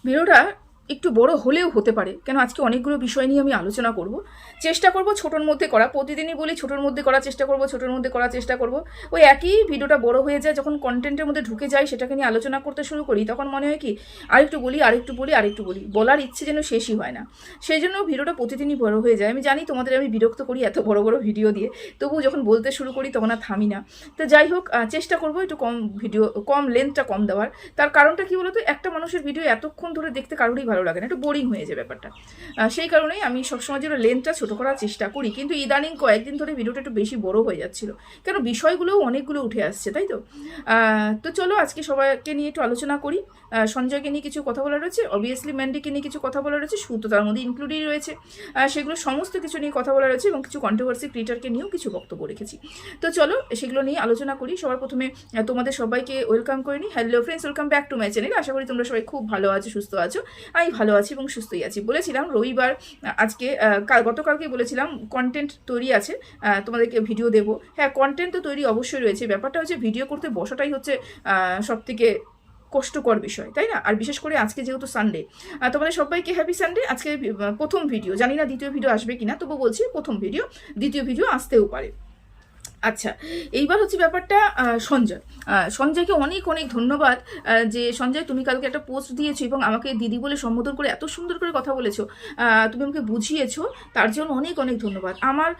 ভিডিওটা একটু বড় হলেও হতে পারে, কেন আজকে অনেকগুলো বিষয় নিয়ে আমি আলোচনা করব। চেষ্টা করব ছোটোর মধ্যে করা, প্রতিদিনই বলি ছোটোর মধ্যে করার চেষ্টা করব, ছোটোর মধ্যে করার চেষ্টা করব। ওই একই ভিডিওটা বড় হয়ে যায়, যখন কন্টেন্টের মধ্যে ঢুকে যায়, সেটাকে নিয়ে আলোচনা করতে শুরু করি, তখন মনে হয় কি আরেকটু বলি আরেকটু বলি আরেকটু বলি, বলার ইচ্ছে যেন শেষই হয় না। সেই জন্য ভিডিওটা প্রতিদিনই বড় হয়ে যায়। আমি জানি তোমাদের আমি বিরক্ত করি এত বড় বড় ভিডিও দিয়ে, তবু যখন বলতে শুরু করি তখন আর থামি না। তো যাই হোক, চেষ্টা করবো একটু কম ভিডিও, কম লেন্থটা কম দেওয়ার। তার কারণটা কি বলতো, একটা মানুষের ভিডিও এতক্ষণ ধরে দেখতে কারোরই ভালো লাগে না, একটু বোরিং হয়ে যায় ব্যাপারটা। সেই কারণেই আমি সবসময় যেন লেন্থটা ছোটো করার চেষ্টা করি, কিন্তু ইদানিং কয়েকদিন ধরে ভিডিওটা একটু বেশি বড় হয়ে যাচ্ছিল, কেন বিষয়গুলোও অনেকগুলো উঠে আসছে, তাই তো। তো চলো আজকে সবাইকে নিয়ে একটু আলোচনা করি। সঞ্জয়কে নিয়ে কিছু কথা বলা রয়েছে, অবভিয়াসলি ম্যান্ডিকে নিয়ে কিছু কথা বলা রয়েছে, সুতো তার মধ্যে ইনক্লুডেড রয়েছে। সেগুলো সমস্ত কিছু নিয়ে কথা বলা রয়েছে, এবং কিছু কন্ট্রোভার্সি ক্রিয়েটারকে নিয়েও কিছু বক্তব্য রেখেছি। তো চলো সেগুলো নিয়ে আলোচনা করি। সবার প্রথমে তোমাদের সবাইকে ওয়েলকাম করে নিই। Hello friends, welcome back to my channel. আশা করি তোমরা সবাই খুব ভালো আছো, সুস্থ আছো। আমি ভালো আছি এবং সুস্থই আছি। বলেছিলাম রবিবার, আজকে গতকালকেই বলেছিলাম কন্টেন্ট তৈরি আছে, তোমাদেরকে ভিডিও দেবো। হ্যাঁ, কন্টেন্ট তো তৈরি অবশ্যই রয়েছে, ব্যাপারটা হচ্ছে ভিডিও করতে বসাটাই হচ্ছে সব থেকে কষ্টকর বিষয়, তাই না? আর বিশেষ করে আজকে যেহেতু সানডে, তোমাদের সবাইকে হ্যাপি সানডে। আজকে প্রথম ভিডিও, জানি না দ্বিতীয় ভিডিও আসবে কিনা, তবু বলছি প্রথম ভিডিও, দ্বিতীয় ভিডিও আসতেও পারে। আচ্ছা, এইবার হচ্ছে ব্যাপারটা সঞ্জয়। সঞ্জয়কে অনেক অনেক ধন্যবাদ, যে সঞ্জয় তুমি কালকে একটা পোস্ট দিয়েছো এবং আমাকে দিদি বলে সম্বোধন করে এত সুন্দর করে কথা বলেছো, তুমি আমাকে বুঝিয়েছো, তার জন্য অনেক অনেক ধন্যবাদ। আমার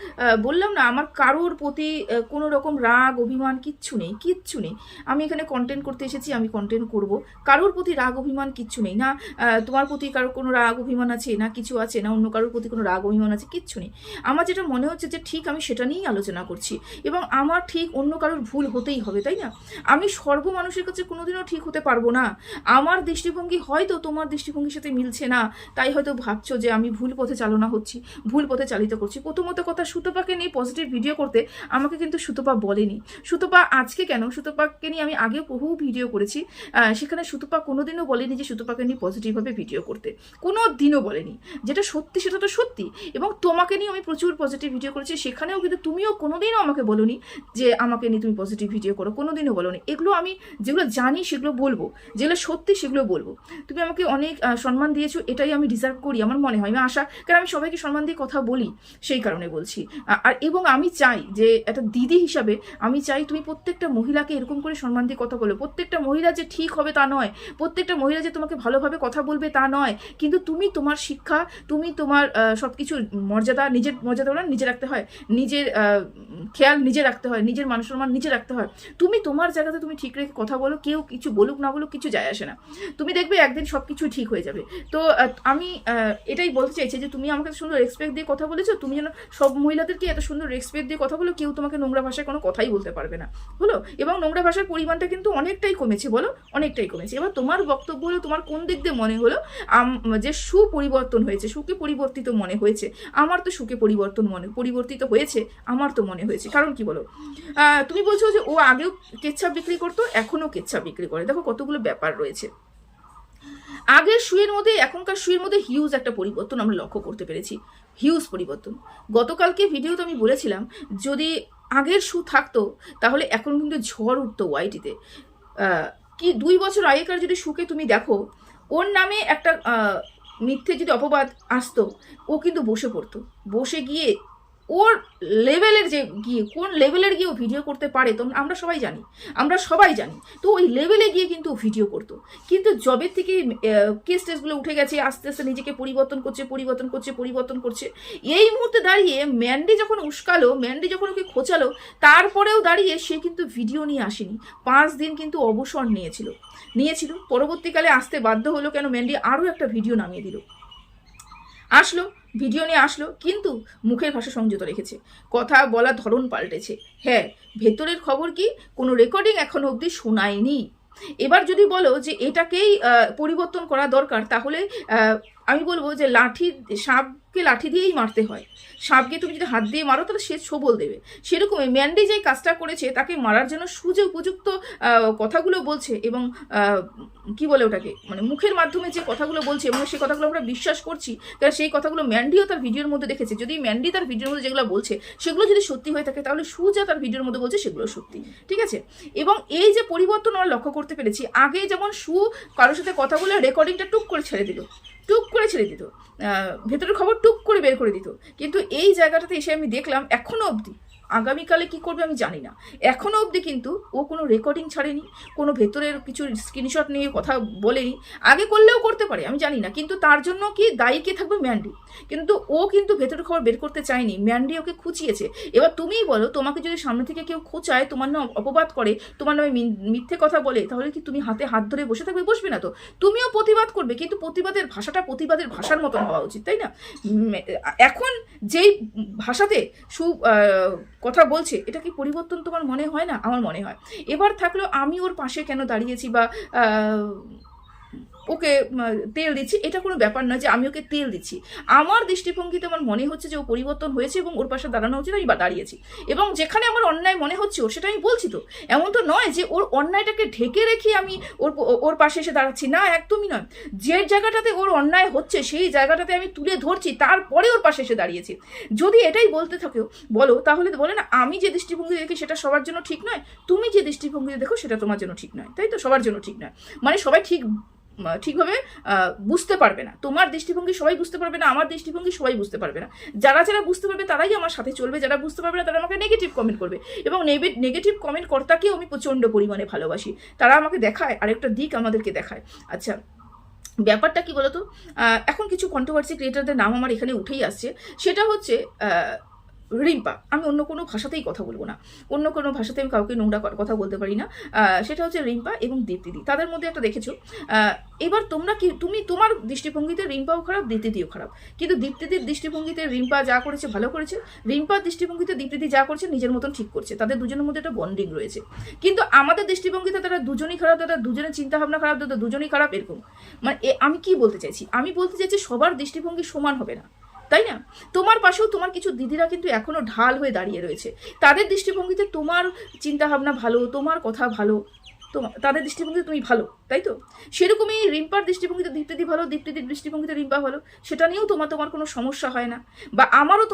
বললাম না, আমার কারোর প্রতি কোনো রকম রাগ অভিমান কিচ্ছু নেই, কিচ্ছু নেই। আমি এখানে কন্টেন্ট করতে এসেছি, আমি কন্টেন্ট করব, কারোর প্রতি রাগ অভিমান কিচ্ছু নেই। না তোমার প্রতি কারোর কোনো রাগ অভিমান আছে, না কিছু আছে, না অন্য কারোর প্রতি কোনো রাগ অভিমান আছে, কিচ্ছু নেই। আমার যেটা মনে হচ্ছে যে ঠিক, আমি সেটা নিয়েই আলোচনা করছি, এবং আমার ঠিক অন্য কারোর ভুল হতেই হবে, তাই না? আমি সর্বমানুষের কাছে কোনোদিনও ঠিক হতে পারবো না। আমার দৃষ্টিভঙ্গি হয়তো তোমার দৃষ্টিভঙ্গির সাথে মিলছে না, তাই হয়তো ভাবছো যে আমি ভুল পথে চালনা হচ্ছি, ভুল পথে চালিত করছি। প্রথমত কথা, সুতপাকে নিয়ে পজিটিভ ভিডিও করতে আমাকে কিন্তু সুতপা বলেনি। সুতপা আজকে কেন, সুতপাকে নিয়ে আমি আগেও বহু ভিডিও করেছি, সেখানে সুতপা কোনোদিনও বলেনি যে সুতপাকে নিয়ে পজিটিভভাবে ভিডিও করতে, কোনো দিনও বলেনি। যেটা সত্যি সেটা তো সত্যি, এবং তোমাকে নিয়ে আমি প্রচুর পজিটিভ ভিডিও করেছি, সেখানেও কিন্তু তুমিও কোনোদিনও আমাকে বলোনি যে আমাকে নিয়ে তুমি পজিটিভ ভিডিও করো, কোনোদিনও বলোনি। এগুলো আমি যেগুলো জানি সেগুলো বলবো, যেগুলো সত্যি সেগুলো বলবো। তুমি আমাকে অনেক সম্মান দিয়েছো, এটাই আমি ডিজার্ভ করি আমার মনে হয়, আমি আশা, কারণ আমি সবাইকে সম্মান দিয়ে কথা বলি, সেই কারণে বলছি। আর এবং আমি চাই যে একটা দিদি হিসাবে আমি চাই তুমি প্রত্যেকটা মহিলাকে এরকম করে সম্মান দিয়ে কথা বলো। প্রত্যেকটা মহিলা যে ঠিক হবে তা নয়, প্রত্যেকটা মহিলা যে তোমাকে ভালোভাবে কথা বলবে তা নয়, কিন্তু তুমি তোমার শিক্ষা, তুমি তোমার সব কিছু মর্যাদা, নিজের মর্যাদা নিজে রাখতে হয়, নিজের খেয়াল নিজে রাখতে হয়, নিজের মান সম্মান নিজে রাখতে হয়। তুমি তোমার জায়গাতে তুমি ঠিক রেখে কথা বলো, কেউ কিছু বলুক না বলুক কিছু যায় আসে না, তুমি দেখবে একদিন সব কিছু ঠিক হয়ে যাবে। তো আমি এটাই বলতে চাইছি যে তুমি আমাকে সুন্দর রেসপেক্ট দিয়ে কথা বলেছো, তুমি যেন সব মহিলাদেরকে এত সুন্দর রেসপেক্ট দিয়ে কথা বলো, কেউ তোমাকে নোংরা ভাষায় কোনো কথাই বলতে পারবে না, হলো। এবং নোংরা ভাষার পরিমাণটা কিন্তু অনেকটাই কমেছে, বলো, অনেকটাই কমেছে। এবার তোমার বক্তব্য হলো, তোমার কোন দিক দিয়ে মনে হলো যে সুপরিবর্তন হয়েছে, সুখে পরিবর্তিত মনে হয়েছে। আমার তো সুখে পরিবর্তিত হয়েছে, আমার তো মনে হয়েছে। কারণ কি বলো, তুমি বলছো যে ও আগেও কেচ্ছা বিক্রি করতো, এখনো কেচ্ছা বিক্রি করে, দেখো কতগুলো ব্যাপার রয়েছে। আগের শুয়ের মধ্যে এখনকার শুয়ের মধ্যে হিউজ একটা পরিবর্তন আমরা লক্ষ্য করতে পেরেছি, হিউজ পরিবর্তন। গতকালকে ভিডিওতে আমি বলেছিলাম, যদি আগের শু থাকতো তাহলে এখন কিন্তু ঝড় উঠতো ওয়াইটিতে। কি 2 বছর আগেকার যদি শুকে তুমি দেখো, ওর নামে একটা মিথ্যে যদি অপবাদ আসতো, ও কিন্তু বসে পড়তো, বসে গিয়ে ওর লেভেলের যে গিয়ে কোন লেভেলের গিয়ে ও ভিডিও করতে পারে তো আমরা সবাই জানি, আমরা সবাই জানি। তো ওই লেভেলে গিয়ে কিন্তু ও ভিডিও করতো, কিন্তু জবের থেকে কেস টেসগুলো উঠে গেছে, আস্তে আস্তে নিজেকে পরিবর্তন করছে। এই মুহূর্তে দাঁড়িয়ে ম্যান্ডি যখন উস্কালো, ম্যান্ডি যখন ওকে খোঁচালো, তারপরেও দাঁড়িয়ে সে কিন্তু ভিডিও নিয়ে আসেনি। 5 দিন কিন্তু অবসর নিয়েছিল। পরবর্তীকালে আসতে বাধ্য হলো, কেন ম্যান্ডি আরও একটা ভিডিও নামিয়ে দিল, আসলো, ভিডিও নিয়ে আসলো, কিন্তু মুখের ভাষা সংযত রেখেছে, কথা বলার ধরন পাল্টেছে। হ্যাঁ, ভেতরের খবর কি, কোনো রেকর্ডিং এখনো অবধি শোনায়নি। এবার যদি বলো যে এটাকেই পরিবর্তন করা দরকার, তাহলে আমি বলবো যে সাপকে লাঠি দিয়েই মারতে হয়। সাপকে তুমি যদি হাত দিয়ে মারো তাহলে সে ছোবল দেবে। সেরকমই ম্যান্ডি যে কাজটা করেছে, তাকে মারার জন্য যে উপযুক্ত কথাগুলো বলছে এবং কি বলে ওটাকে, মানে মুখের মাধ্যমে যে কথাগুলো বলছে এবং সেই কথাগুলো আমরা বিশ্বাস করছি, কারণ সেই কথাগুলো ম্যান্ডিও তার ভিডিওর মধ্যে দেখেছে। যদি ম্যান্ডি তার ভিডিওর মধ্যে যেগুলো বলছে সেগুলো যদি সত্যি হয়ে থাকে, তাহলে যা তার ভিডিওর মধ্যে বলছে সেগুলো সত্যি, ঠিক আছে। এবং এই যে পরিবর্তন আমরা লক্ষ্য করতে পেরেছি, আগে যেমন কারোর সাথে কথা বলে রেকর্ডিংটা টুক করে ছেড়ে দিত, ভেতরের খবর টুক করে বের করে দিত, কিন্তু এই জায়গাটাতে এসে আমি দেখলাম এখনো অবধি, আগামীকালে কি করবে আমি জানি না, এখনো অবধি কিন্তু ও কোনো রেকর্ডিং ছাড়েনি, কোনো ভেতরের কিছু স্ক্রিনশট নিয়ে কথা বলেনি। আগে করলেও করতে পারে, আমি জানি না, কিন্তু তার জন্য কি দায়ী কে থাকবে? ম্যান্ডি। কিন্তু ও কিন্তু ভেতরের খবর বের করতে চায়নি, ম্যান্ডি ওকে খুঁচিয়েছে। এবার তুমিই বলো, তোমাকে যদি সামনে থেকে কেউ খোঁচায়, তোমার নামে অপবাদ করে, তোমার নামে মিথ্যে কথা বলে, তাহলে কি তুমি হাতে হাত ধরে বসে থাকবে? বসবে না তো, তুমিও প্রতিবাদ করবে, কিন্তু প্রতিবাদের ভাষাটা প্রতিবাদের ভাষার মতন হওয়া উচিত, তাই না? এখন যেই ভাষাতে কথা বলছে, এটা কি পরিবর্তন তোমার মনে হয় না? আমার মনে হয়। এবার থাকলো আমি ওর পাশে কেন দাঁড়িয়েছি বা ওকে তেল দিচ্ছি, এটা কোনো ব্যাপার না যে আমি ওকে তেল দিচ্ছি। আমার দৃষ্টিভঙ্গিতে আমার মনে হচ্ছে যে ও পরিবর্তন হয়েছে এবং ওর পাশে দাঁড়ানো উচিত, আমি দাঁড়িয়েছি। এবং যেখানে আমার অন্যায় মনে হচ্ছে সেটা আমি বলছি। তো এমন তো নয় যে ওর অন্যায়টাকে ঢেকে রেখে আমি ওর পাশে এসে দাঁড়াচ্ছি, না, একদমই নয়। যে জায়গাটাতে ওর অন্যায় হচ্ছে সেই জায়গাটাতে আমি তুলে ধরছি, তারপরে ওর পাশে এসে দাঁড়িয়েছি। যদি এটাই বলতে থাকো বলো, তাহলে বলে না আমি যে দৃষ্টিভঙ্গি দেখি সেটা সবার জন্য ঠিক নয়, তুমি যে দৃষ্টিভঙ্গি দেখো সেটা তোমার জন্য ঠিক নয়, তাই তো? সবার জন্য ঠিক নয়, মানে সবাই ঠিকভাবে বুঝতে পারবে না। তোমার দৃষ্টিভঙ্গি সবাই বুঝতে পারবে না, আমার দৃষ্টিভঙ্গি সবাই বুঝতে পারবে না। যারা বুঝতে পারবে তারাই আমার সাথে চলবে, যারা বুঝতে পারবে না তারা আমাকে নেগেটিভ কমেন্ট করবে। এবং নেগেটিভ কমেন্ট কর্তাকেও আমি প্রচণ্ড পরিমাণে ভালোবাসি। তারা আমাকে দেখায় আরেকটা দিক, আমাদেরকে দেখায়। আচ্ছা, ব্যাপারটা কি বলতো, এখন কিছু কন্ট্রোভার্সি ক্রিয়েটারদের নাম আমার এখানে উঠেই আসছে। সেটা হচ্ছে রিম্পা। আমি অন্য কোনো ভাষাতেই কথা বলবো না, অন্য কোনো ভাষাতে আমি কাউকে নোংরা কথা বলতে পারি না। সেটা হচ্ছে রিম্পা এবং দীপ্তিদি, তাদের মধ্যে একটা দেখেছো। এবার তোমরা কি, তোমার দৃষ্টিভঙ্গিতে রিম্পাও খারাপ, দীপ্তিদিও খারাপ, কিন্তু দীপ্তিদির দৃষ্টিভঙ্গিতে রিম্পা যা করেছে ভালো করেছে, রিম্পার দৃষ্টিভঙ্গিতে দীপ্তিদি যা করছে নিজের মতন ঠিক করছে, তাদের দুজনের মধ্যে একটা বন্ডিং রয়েছে। কিন্তু আমাদের দৃষ্টিভঙ্গিতে তারা দুজনই খারাপ, তারা দুজনের চিন্তাভাবনা খারাপ, তাদের দুজনই খারাপ, এরকম। মানে আমি কি বলতে চাইছি, আমি বলতে চাইছি সবার দৃষ্টিভঙ্গি সমান হবে না, তাই না? তোমার পাশেও তোমার কিছু দিদিরা কিন্তু এখনো ঢাল হয়ে দাঁড়িয়ে রয়েছে, তাদের দৃষ্টিভঙ্গিতে তোমার চিন্তাভাবনা ভালো, তোমার কথা ভালো, তাদের দৃষ্টিভঙ্গিতে তুমি ভালো, তাই তো? সেরকমই রিম্পার দৃষ্টিভঙ্গিতে দীপ্তিদি ভালো, দীপ্তিদির দৃষ্টিভঙ্গিতে রিম্পা ভালো, সেটা নিয়েও তোমার কোনো সমস্যা হয় না। বা আমারও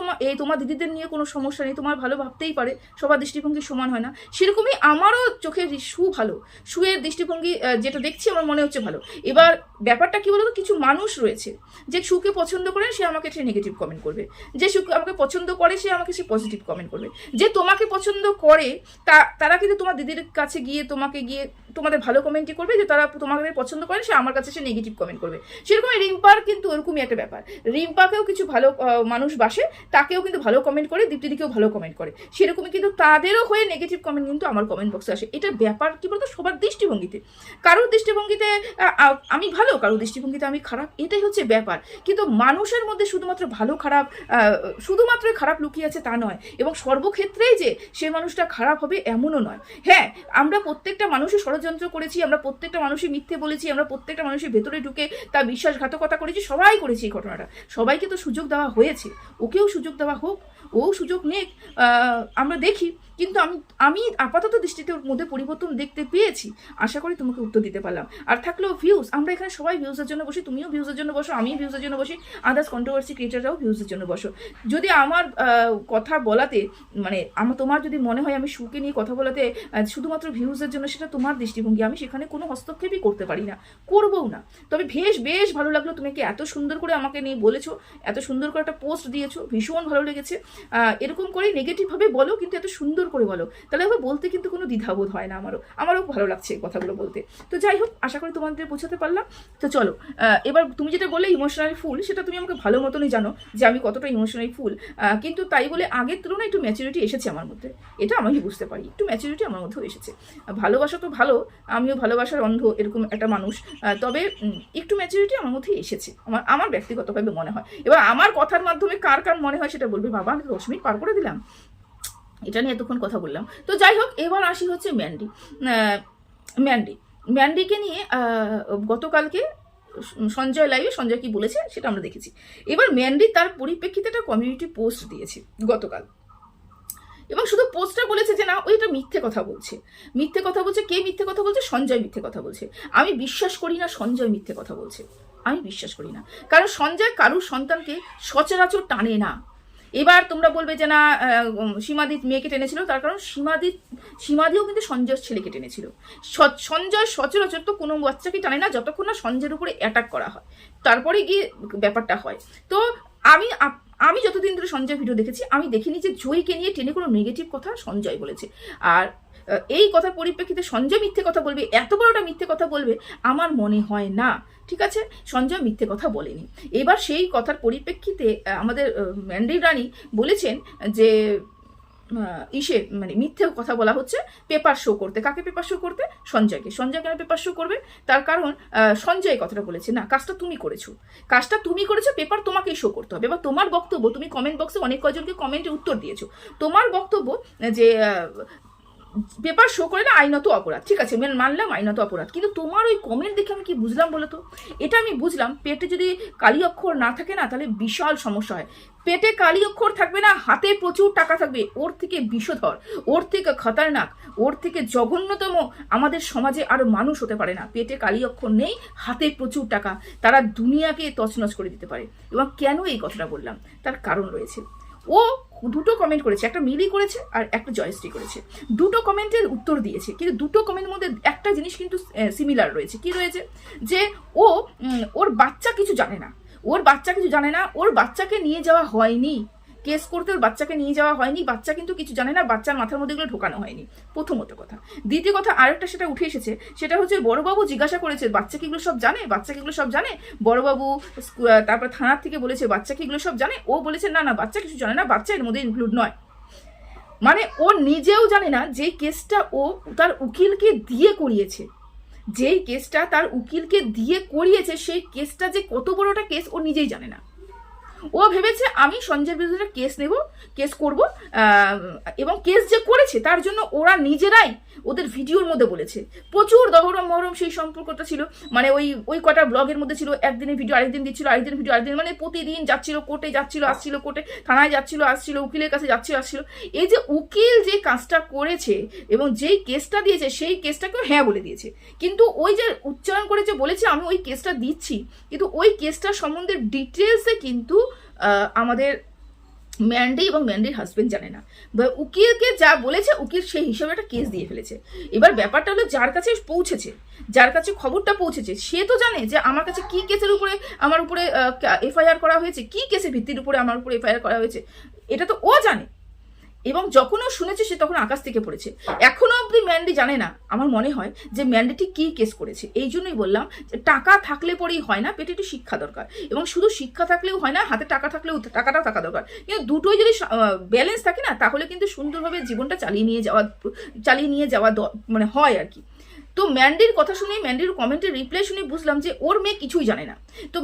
তোমার দিদিদের নিয়ে কোনো সমস্যা নেই, তোমার ভালো ভাবতেই পারে, সবার দৃষ্টিভঙ্গি সমান হয় না। সেরকমই আমারও চোখের ভালো, সুয়ের দৃষ্টিভঙ্গি যেটা দেখছি আমার মনে হচ্ছে ভালো। এবার ব্যাপারটা কি বলতো, কিছু মানুষ রয়েছে যে সুকে পছন্দ করে সে আমাকে সে নেগেটিভ কমেন্ট করবে, যে সুকে আমাকে পছন্দ করে সে আমাকে সে পজিটিভ কমেন্ট করবে, যে তোমাকে পছন্দ করে তারা কিন্তু তোমার দিদির কাছে গিয়ে তোমাদের ভালো কমেন্টই করবে, যে তারা তোমাকে পছন্দ করে সে আমার কাছে সে নেগেটিভ কমেন্ট করবে। সেরকমই রিম্পার কিন্তু ওরকমই একটা ব্যাপার, রিম্পাকেও কিছু ভালো মানুষ বাসে, তাকেও কিন্তু ভালো কমেন্ট করে, দীপ্তিদিকেও ভালো কমেন্ট করে, সেরকমই কিন্তু তাদেরও হয়ে নেগেটিভ কমেন্ট কিন্তু আমার কমেন্ট বক্সে আসে। এটা ব্যাপার কি বলতো, সবার দৃষ্টিভঙ্গিতে, কারোর দৃষ্টিভঙ্গিতে আমি ভালো, কারোর দৃষ্টিভঙ্গিতে আমি খারাপ, এটাই হচ্ছে ব্যাপার। কিন্তু মানুষের মধ্যে শুধুমাত্র ভালো খারাপ, শুধুমাত্র খারাপ লুকিয়ে আছে তা নয়, এবং সর্বক্ষেত্রেই যে সে মানুষটা খারাপ হবে এমনও নয়। হ্যাঁ, আমরা প্রত্যেকটা মানুষই ষড়যন্ত্র করেছি, আমরা প্রত্যেকটা মানুষই মিথ্যে বলেছি, আমরা প্রত্যেকটা মানুষের ভেতরে ঢুকে তা বিশ্বাসঘাতকতা করেছি, সবাই করেছি এই ঘটনাটা, সবাইকে তো সুযোগ দেওয়া হয়েছে, ওকেও সুযোগ দেওয়া হোক, ও সুযোগ নেক, আমরা দেখি। কিন্তু আমি আপাতত দৃষ্টিতে ওর মধ্যে পরিবর্তন দেখতে পেয়েছি, আশা করি তোমাকে উত্তর দিতে পারলাম। আর থাকলো ভিউজ, আমরা এখানে সবাই ভিউজের জন্য বসি, তুমিও ভিউজের জন্য বসো, আমিও ভিউজের জন্য বসি, আদার্স কন্ট্রোভার্সি ক্রিয়েটাররাও ভিউজের জন্য বসো। যদি আমার কথা বলাতে, মানে তোমার যদি মনে হয় আমি সুকে নিয়ে কথা বলাতে শুধুমাত্র ভিউজের জন্য, সেটা তোমার দৃষ্টিভঙ্গি, আমি সেখানে কোনো হস্তক্ষেপই করতে পারি না, করবও না। তবে বেশ ভালো লাগলো, তুমি কি এত সুন্দর করে আমাকে নিয়ে বলেছো, এত সুন্দর করে একটা পোস্ট দিয়েছো, ভীষণ ভালো লেগেছে। এরকম করে নেগেটিভভাবে বলো, কিন্তু এত সুন্দর করে বলো, তাহলে আবার বলতে কিন্তু কোনো দ্বিধাবোধ হয় না। আমারও ভালো লাগছে কথাগুলো বলতে। তো যাই হোক, আশা করি তোমাদের বোঝাতে পারলাম। তো চলো, এবার তুমি যেটা বললে ইমোশনাল ফুল, সেটা তুমি আমাকে ভালো মতনই জানো যে আমি কতটা ইমোশনাল ফুল, কিন্তু তাই বলে আগের তুলনায় একটু ম্যাচুরিটি এসেছে আমার মধ্যে, এটা আমি বুঝতে পারি, একটু ম্যাচুরিটি আমার মধ্যেও এসেছে। ভালোবাসা তো ভালো, আমিও ভালোবাসার অন্ধ এরকম একটা মানুষ, তবে একটু ম্যাচুরিটি আমার মধ্যে এসেছে, আমার ব্যক্তিগতভাবে মনে হয়। এবার আমার কথার মাধ্যমে কার মনে হয় সেটা বলবে। বাবা, আমি 10 মিনিট পার করে দিলাম, এটা নিয়ে এতক্ষণ কথা বললাম। তো যাই হোক, এবার আসি হচ্ছে ম্যান্ডিকে নিয়ে। গতকালকে সঞ্জয় লাইভে সঞ্জয় কি বলেছে সেটা আমরা দেখেছি। এবার ম্যান্ডি তার পরিপ্রেক্ষিতে একটা কমিউনিটি পোস্ট দিয়েছে গতকাল, এবং শুধু পোস্টটা বলেছে যে না ওইটা মিথ্যে কথা বলছে। মিথ্যে কথা বলছে, কে মিথ্যে কথা বলছে? সঞ্জয় মিথ্যে কথা বলছে। আমি বিশ্বাস করি না সঞ্জয় মিথ্যে কথা বলছে, আমি বিশ্বাস করি না, কারণ সঞ্জয় কারুর সন্তানকে সচরাচর টানে না। এবার তোমরা বলবে যে না সীমাদি মেয়েকে টেনেছিল, তার কারণ সীমাদিও কিন্তু সঞ্জয়ের ছেলেকে টেনেছিল। সঞ্জয় সচরাচর তো কোনো বাচ্চাকে টানে না যতক্ষণ না সঞ্জয়ের উপরে অ্যাটাক করা হয়, তারপরে গিয়ে ব্যাপারটা হয়। তো আমি যতদিন ধরে সঞ্জয় ভিডিও দেখেছি আমি দেখিনি যে জয়ীকে নিয়ে টেনে কোনো নেগেটিভ কথা সঞ্জয় বলেছে। আর এই কথার পরিপ্রেক্ষিতে সঞ্জয় মিথ্যে কথা বলবে, এত বড়টা মিথ্যে কথা বলবে আমার মনে হয় না। ঠিক আছে, সঞ্জয় মিথ্যে কথা বলেনি। এবার সেই কথার পরিপ্রেক্ষিতে আমাদের ম্যান্ডি রানী বলেছেন যে মানে মিথ্যে কথা বলা হচ্ছে পেপার শো করতে। কাকে পেপার শো করতে? সঞ্জয়কে। সঞ্জয় কেন পেপার শো করবে? তার কারণ সঞ্জয় কথাটা বলেছে না কাজটা তুমি করেছো, কাজটা তুমি করেছো, পেপার তোমাকেই শো করতে হবে। এবার তোমার বক্তব্য, তুমি কমেন্ট বক্সে অনেক কয়জনকে কমেন্টে উত্তর দিয়েছো, তোমার বক্তব্য যে পেপার শো করে না আইনত অপরাধ, ঠিক আছে মানলাম আইনত অপরাধ, কিন্তু তোমার ওই কমেন্ট দেখে আমি কি বুঝলাম বলো তো? এটা আমি বুঝলাম পেটে যদি কালি অক্ষর না থাকে না তাহলে বিশাল সমস্যা হয়। পেটে কালি অক্ষর থাকবে না, হাতে প্রচুর টাকা থাকবে, ওর থেকে বিষধর, ওর থেকে খতরনাক, ওর থেকে জঘন্যতম আমাদের সমাজে আর মানুষ হতে পারে না। পেটে কালি অক্ষর নেই, হাতে প্রচুর টাকা, তারা দুনিয়াকে তছনছ করে দিতে পারে। এবং কেন এই কথাটা বললাম তার কারণ রয়েছে। ও দুটো কমেন্ট করেছে, একটা মিলি করেছে আর একটা জয়শ্রী করেছে। দুটো কমেন্টের উত্তর দিয়েছে, কিন্তু দুটো কমেন্টের মধ্যে একটা জিনিস কিন্তু সিমিলার রয়েছে। কি রয়েছে? যে ওর বাচ্চা কিছু জানে না, ওর বাচ্চা কিছু জানে না, ওর বাচ্চাকে নিয়ে যাওয়া হয়নি কেস করতে, ওর বাচ্চাকে নিয়ে যাওয়া হয়নি, বাচ্চা কিন্তু কিছু জানে না, বাচ্চার মাথার মধ্যে এগুলো ঢোকানো হয়নি, প্রথমত কথা। দ্বিতীয় কথা আরেকটা সেটা উঠে এসেছে, সেটা হচ্ছে বড়বাবু জিজ্ঞাসা করেছে বাচ্চা কি এগুলো সব জানে, বাচ্চা কি এগুলো সব জানে? বড়বাবু তারপর থানার থেকে বলেছে বাচ্চা কি এগুলো সব জানে? ও বলেছে না না বাচ্চা কিছু জানে না, বাচ্চা এর মধ্যে ইনক্লুড নয়। মানে ও নিজেও জানে না যে কেসটা ও তার উকিলকে দিয়ে করিয়েছে, যেই কেসটা তার উকিলকে দিয়ে করিয়েছে সেই কেসটা যে কত বড়টা কেস ও নিজেই জানে না। ও ভেবেছে আমি সঞ্জয়ের বিরুদ্ধে কেস নেব, কেস করব, এবং কেস যে করেছে তার জন্য ওরা নিজেরাই ওদের ভিডিওর মধ্যে বলেছে প্রচুর দহরম মহরম সেই সম্পর্কটা ছিল। মানে ওই কটা ব্লগের মধ্যে ছিল, একদিনের ভিডিও আরেকদিন দিচ্ছিল, আরেকদিন ভিডিও আরেকদিন, মানে প্রতিদিন যাচ্ছিল কোর্টে, যাচ্ছিল আসছিল, কোর্টে থানায় যাচ্ছিল আসছিল, উকিলের কাছে যাচ্ছিল আসছিল। এই যে উকিল যে কাজটা করেছে এবং যেই কেসটা দিয়েছে সেই কেসটাকেও হ্যাঁ বলে দিয়েছে, কিন্তু ওই যে উচ্চারণ করেছে বলেছে আমি ওই কেসটা দিচ্ছি, কিন্তু ওই কেসটা সম্বন্ধে ডিটেলসে কিন্তু আমাদের ম্যান্ডি এবং ম্যান্ডির হাজবেন্ড জানে না। উকিলকে যা বলেছে উকিল সেই হিসাবে একটা কেস দিয়ে ফেলেছে। এবার ব্যাপারটা হলো যার কাছে পৌঁছেছে, যার কাছে খবরটা পৌঁছেছে সে তো জানে যে আমার কাছে কি কেসের উপরে আমার উপরে এফআইআর করা হয়েছে, কি কেসের ভিত্তির উপরে আমার উপরে এফআইআর করা হয়েছে, এটা তো ও জানে। এবং যখন ও শুনেছে সে তখন আকাশ থেকে পড়েছে। এখনো অব্দি ম্যান্ডি জানে না আমার মনে হয় যে ম্যান্ডিটি কি কেস করেছে। এই জন্যই বললাম যে টাকা থাকলে পরেই হয় না, পেটে একটু শিক্ষা দরকার, এবং শুধু শিক্ষা থাকলেও হয় না, হাতে টাকা থাকলেও টাকাটাও থাকা দরকার, কিন্তু দুটোই যদি ব্যালেন্স থাকে না তাহলে কিন্তু সুন্দরভাবে জীবনটা চালিয়ে নিয়ে যাওয়া মানে হয় আর কি। তো ম্যান্ডির কথা শুনে, ম্যান্ডির কমেন্টের রিপ্লাই শুনে বুঝলাম যে ওর মেয়ে কিছুই জানে না। তো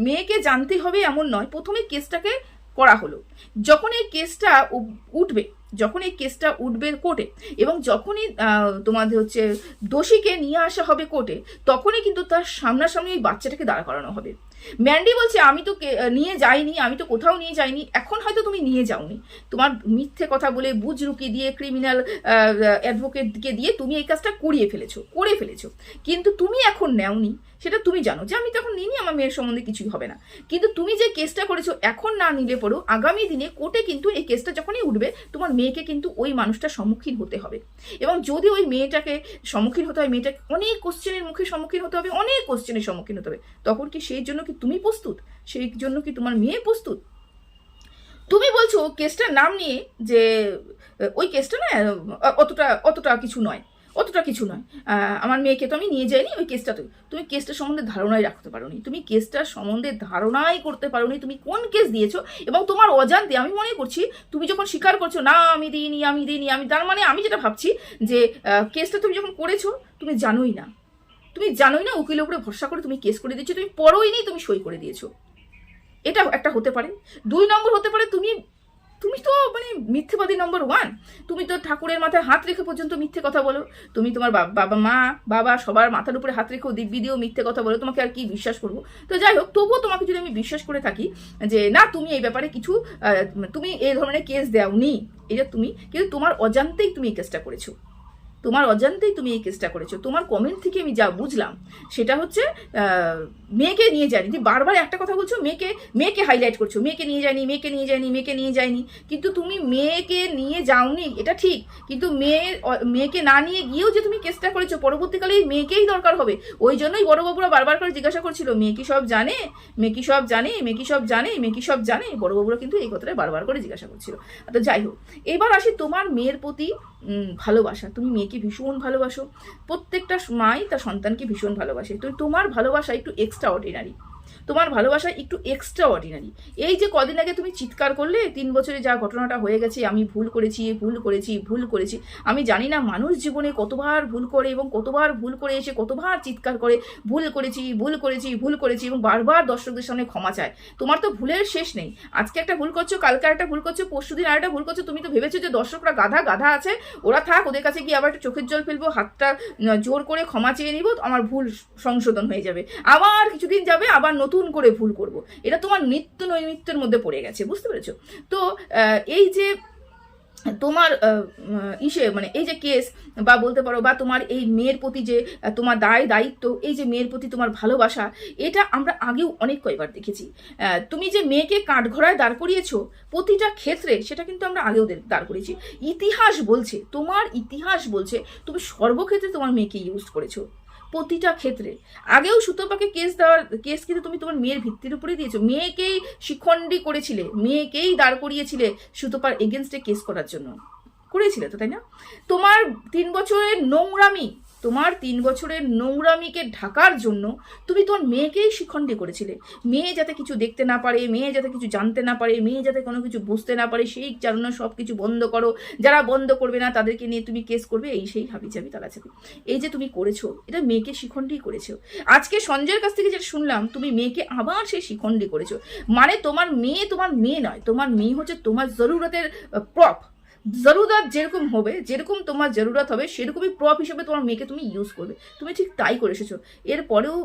মেয়েকে জানতে হবে এমন নয়, প্রথমে কেসটাকে করা হলো, যখন এই কেসটা উঠবে কোর্টে এবং যখনই তোমাদের হচ্ছে দোষীকে নিয়ে আসা হবে কোর্টে, তখনই কিন্তু তার সামনাসামনি ওই বাচ্চাটাকে দাঁড় করানো হবে। ম্যান্ডি বলছে আমি তো নিয়ে যাইনি, আমি তো কোথাও নিয়ে যাইনি। এখন হয়তো তুমি নিয়ে যাওনি, তোমার মিথ্যে কথা বলে বুজরুকি দিয়ে ক্রিমিনাল অ্যাডভোকেটকে দিয়ে তুমি এই কাজটা করে ফেলেছো, কিন্তু তুমি এখন নেওনি, সেটা তুমি জানো যে আমি তখন নিইনি, আমার মেয়ের সম্বন্ধে কিছুই হবে না। কিন্তু তুমি যে কেসটা করেছো এখন না নিলে পরেও আগামী দিনে কোর্টে কিন্তু এই কেসটা যখনই উঠবে তোমার মেয়েকে কিন্তু ওই মানুষটার সম্মুখীন হতে হবে। এবং যদি ওই মেয়েটাকে সম্মুখীন হতে হয়, মেয়েটাকে অনেক কোশ্চেনের মুখে সম্মুখীন হতে হবে, অনেক কোশ্চেনের সম্মুখীন হতে হবে, তখন কি সেই জন্য কি তুমি প্রস্তুত? সেই জন্য কি তোমার মেয়ে প্রস্তুত? তুমি বলছো কেসটার নাম নিয়ে যে ওই কেসটা না অতটা কিছু নয়, আমার মেয়েকে তো আমি নিয়ে যাইনি, ওই কেসটা তুমি কেসটার সম্বন্ধে ধারণাই রাখতে পারোনি, তুমি কেসটার সম্বন্ধে ধারণাই করতে পারোনি তুমি কোন কেস দিয়েছো। এবং তোমার অজান্তে আমি মনে করছি তুমি যখন স্বীকার করছো না আমি দিইনি, তার মানে আমি যেটা ভাবছি যে কেসটা তুমি যখন করেছো তুমি জানোই না উকিলের উপরে ভরসা করে তুমি কেস করে দিয়েছো, তুমি পড়োই নি, তুমি সই করে দিয়েছো। এটা একটা হতে পারে। 2 নম্বর হতে পারে তুমি তুমি তো মানে মিথ্যেবাদী নম্বর 1। তুমি তো ঠাকুরের মাথায় হাত রেখে পর্যন্ত মিথ্যে কথা বলো। তুমি তোমার বাবা সবার মাথার উপরে হাত রেখেও দিব্যি দিয়েও মিথ্যে কথা বলো। তোমাকে আর কি বিশ্বাস করবো? তো যাই হোক, তবুও তোমাকে যদি আমি বিশ্বাস করে থাকি যে না তুমি এই ব্যাপারে কিছু তুমি এই ধরনের কেস দেওনি, এটা তুমি কিন্তু তোমার অজান্তেই তুমি এই কেসটা করেছো। তোমার অজান্তেই তুমি এই কেসটা করেছো। তোমার কমেন্ট থেকে আমি যা বুঝলাম সেটা হচ্ছে মেয়েকে নিয়ে যায়নি। তুমি বারবার একটা কথা বলছো, মেয়েকে হাইলাইট করছো, মেয়েকে নিয়ে যায়নি। কিন্তু তুমি মেয়েকে নিয়ে যাওনি এটা ঠিক, কিন্তু মেয়েকে না নিয়ে গিয়েও যে তুমি কেসটা করেছো, পরবর্তীকালে মেয়েকেই দরকার হবে। ওই জন্যই বড় বাবুরা বারবার করে জিজ্ঞাসা করছিল মেয়ে কি সব জানে। বড় বাবুরা কিন্তু এই কথাটা বারবার করে জিজ্ঞাসা করছিল। তো যাই হোক, এবার আসি তোমার মেয়ের প্রতি ভালোবাসা। তুমি মেয়েকে ভীষণ ভালোবাসো, প্রত্যেকটা মাই তার সন্তানকে ভীষণ ভালোবাসে। তো তোমার ভালোবাসা একটু এক্সট্রা অর্ডিনারি, এই যে কদিন আগে তুমি চিৎকার করলে 3 বছরে যা ঘটনাটা হয়ে গেছে, আমি ভুল করেছি। আমি জানি না মানুষ জীবনে কতবার ভুল করে এবং কতবার ভুল করে এসে কতবার চিৎকার করে ভুল করেছি এবং বারবার দর্শকদের সামনে ক্ষমা চায়। তোমার তো ভুলের শেষ নেই। আজকে একটা ভুল করছো, কালকে একটা ভুল করছো, পরশুদিন আরেকটা ভুল করছো। তুমি তো ভেবেছো যে দর্শকরা গাধা আছে, ওরা থাক, ওদের কাছে গিয়ে আবার একটু চোখের জল ফেলবো, হাতটা জোর করে ক্ষমা চেয়ে নিব, আমার ভুল সংশোধন হয়ে যাবে। আবার কিছুদিন যাবে, আবার নতুন করে ভুল করব। এটা তোমার নিত্য নৈমিত্যের মধ্যে পড়ে গেছে, বুঝতে পেরেছো? তো এই যে তোমার মানে এই যে কেস বা বলতে পারো বা তোমার এই মেয়ের প্রতি যে তোমার দায়িত্ব, এই যে মেয়ের প্রতি তোমার ভালোবাসা, এটা আমরা আগেও অনেক কয়েকবার দেখেছি। তুমি যে মেয়েকে কাঠঘোড়ায় দাঁড় করিয়েছো প্রতিটা ক্ষেত্রে, সেটা কিন্তু আমরা আগেও দাঁড় করিয়েছি। তোমার ইতিহাস বলছে তুমি সর্বক্ষেত্রে তোমার মেয়েকে ইউজ করেছো, প্রতিটা ক্ষেত্রে। আগেও সুতপাকে কেস কিন্তু তুমি তোমার মেয়ের ভিত্তির উপরে দিয়েছো। মেয়েকেই শিখণ্ডী করেছিলে, মেয়েকেই দাঁড় করিয়েছিলে সুতপার এগেনস্টে কেস করার জন্য, করেছিলে তো, তাই না? তোমার 3 বছরের নোংরামিকে ঢাকার জন্য তুমি তোমার মেয়েকেই শিখণ্ডী করেছিলে। মেয়ে যাতে কিছু দেখতে না পারে, মেয়ে যাতে কিছু জানতে না পারে, মেয়ে যাতে কোনো কিছু বুঝতে না পারে, সেই জন্য সব কিছু বন্ধ করো। যারা বন্ধ করবে না তাদেরকে নিয়ে তুমি কেস করবে, এই সেই হাবিজাবি তালাচাবি। এই যে তুমি করেছো, এটা মেয়েকে শিখণ্ডী করেছো। আজকে সঞ্জয়ের কাছ থেকে যেটা শুনলাম, তুমি মেয়েকে আবার সেই শিখণ্ডী করেছো। মানে তোমার মেয়ে নয়, তোমার মেয়ে হচ্ছে তোমার জরুরতের প্রপ। জরুরত যেরকম তোমার জরুরত হবে, সেরকমই প্রপ হিসেবে তোমার মেয়েকে তুমি ইউজ করবে। তুমি ঠিক তাই করে এসেছো। এরপরেও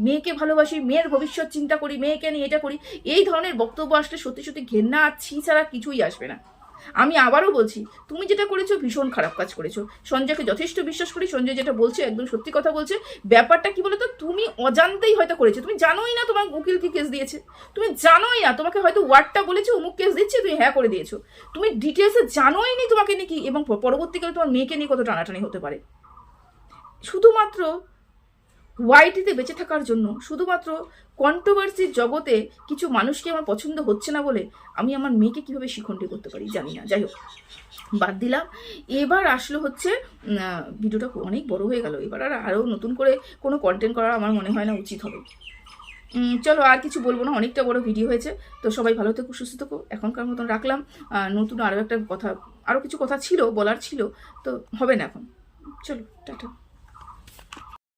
মেয়েকে ভালোবাসি, মেয়ের ভবিষ্যৎ চিন্তা করি, মেয়েকে নিয়ে এটা করি, এই ধরনের বক্তব্য আসলে সত্যি ঘেন্না আর ছি ছাড়া কিছুই আসবে না। আমি আবারও বলছি, তুমি যেটা করেছো ভীষণ খারাপ কাজ করেছো। সঞ্জয়কে যথেষ্ট বিশ্বাস করি, সঞ্জয় যেটা বলছে একদম সত্যি কথা বলছে। ব্যাপারটা কি বলতো, তুমি অজান্তেই হয়তো করেছো, তুমি জানোই না তোমার উকিল কি কেস দিয়েছে, তুমি জানোই না, তোমাকে হয়তো ওয়ার্ডটা বলেছে অমুক কেস দিচ্ছে, তুমি হ্যাঁ করে দিয়েছো। তুমি ডিটেলসে জানোই নি তোমাকে নিয়ে কি, এবং পরবর্তীকালে তোমার মেয়েকে নিয়ে কত টানাটানি হতে পারে। শুধুমাত্র ওয়াইটিতে বেঁচে থাকার জন্য, শুধুমাত্র কন্ট্রোভার্সির জগতে কিছু মানুষকে আমার পছন্দ হচ্ছে না বলে আমি আমার মেয়েকে কিভাবে শিখণ্ডী করতে পারি জানি না। যাই হোক, বাদ দিলাম। এবার আসলে হচ্ছে ভিডিওটা অনেক বড় হয়ে গেল। এবার আরও নতুন করে কোনো কন্টেন্ট করা আমার মনে হয় না উচিত হবে। চলো আর কিছু বলবো না, অনেকটা বড় ভিডিও হয়েছে। তো সবাই ভালো থেকো, সুস্থ থেকো, এখনকার মতন রাখলাম। নতুন আরও কিছু কথা ছিল, বলার ছিল, তো হবে না এখন। চলো, টাটা।